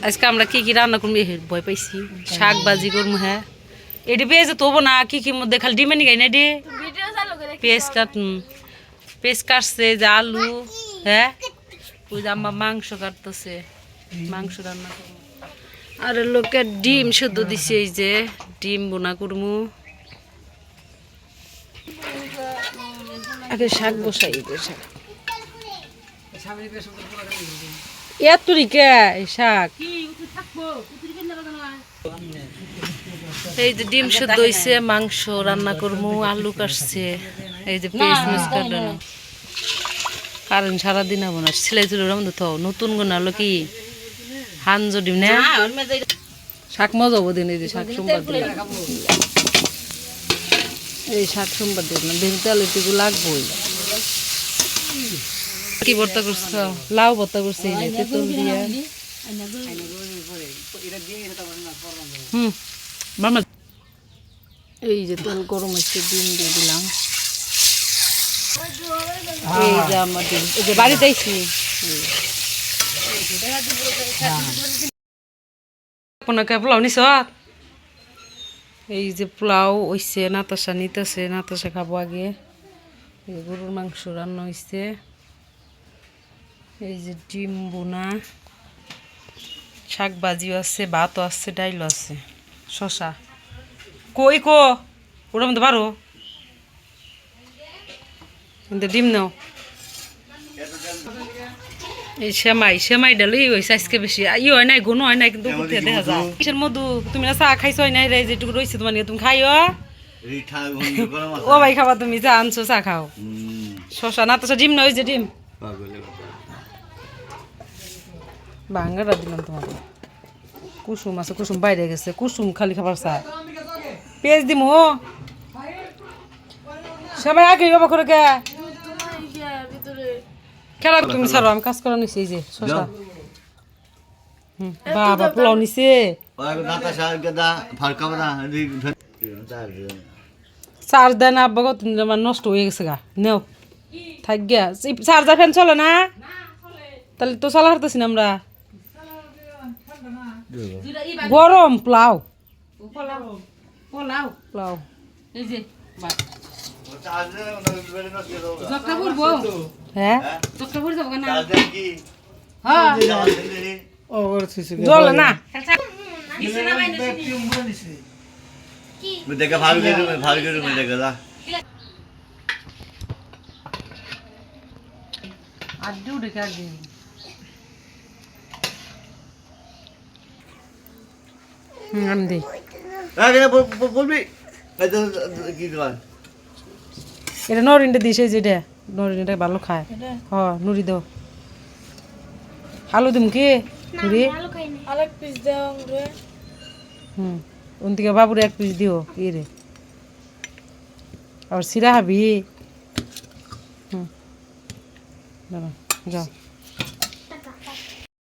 আজকে আমরা কি কি রান্না করবো ভয় পাইছি শাক ভাজি করবো হ্যাঁ এটি পেঁয়াজ তবো না কি কি মধ্যে খালি ডিমে নিগাই না এটি পেঁয়াজ কাটছে যে আলু হ্যাঁ ওই যে আমার মাংস কাটতেছে মাংস রান্না করবো আর লোকের ডিম শুদ্ধ দিছে এই যে ডিম বোনা করবো আগে শাক বসাই শাক শাক এই যে ডিম শুদ্ধ হইছে মাংস রান্না করবো আলু কাটছে এই যে পেঁয়াজ মিস কাটানো কারণ সারাদিন হবো না ছেলে তুলো তো নতুন গুণ আলো কি হানজো ডিম না শাক মজা হবো দিন এই যে শাক সোমবার দিন এই শাক সোমবার দিন বেশি তাহলে এটুকু লাগবোই কি ভর্তা করছ লাউ ভর্তা করছে এই যে তেঁতুল দিয়া মামা এই যে তেল গরম হচ্ছে ডিম দিয়ে দিলাম এই যে আমার ডিম এই যে বাড়িতে আইছি পোলাও নিছ এই যে পোলাও হইছে নাতাশা নিতেছে নাতাশা খাবো আগে গরুর মাংস রান্না হয়েছে এই যে ডিম বোনা শাক ভাজিও আছে ভাতও আছে ডাইলও আছে শশা কই ওটার মধ্যে পারো কিন্তু ডিম নাও এই সেমাই ডালই হয়েছে আজকে বেশি হয় নাই গুণ হয় নাই কিন্তু দেখা যায় কিসের মধু তুমি না চা খাইছো হয় নাই রে যেটুকু রয়েছে তোমার তুমি খাইও ও ভাই খাবা তুমি চা আনছো চা খাও শশা না তো ডিম না হয়েছে ডিম ভাঙ্গাটা দিলাম তোমাকে কুসুম আছে কুসুম বাইরে গেছে কুসুম খালি খাবার চা পেঁয়াজ দিম সবাই আগে বাবা করে কে খেলা তুমি ছাড়ো আমি কাজ করা নিছি এই যে শশা বাবা পোলাও নিছে চার্জ দেয় না আব্বা কত নষ্ট হয়ে গেছে গা নেও থাক গিয়া চার্জার ফ্যান চলে না তাহলে তো চালা হারতেছি না আমরা গরম পোলাও পোলাও এই যে হ্যাঁ জল না আড্ডু ঢেকে আমি দিই বলবি এটা নরিনটা দিস এই যেটা নরিনটা ভালো খায় হ নুরি দাও আলু দিম কি নুরি ওন থেকে বাবুরে এক পিস দিও কি রে আর সিরা হাবি যাও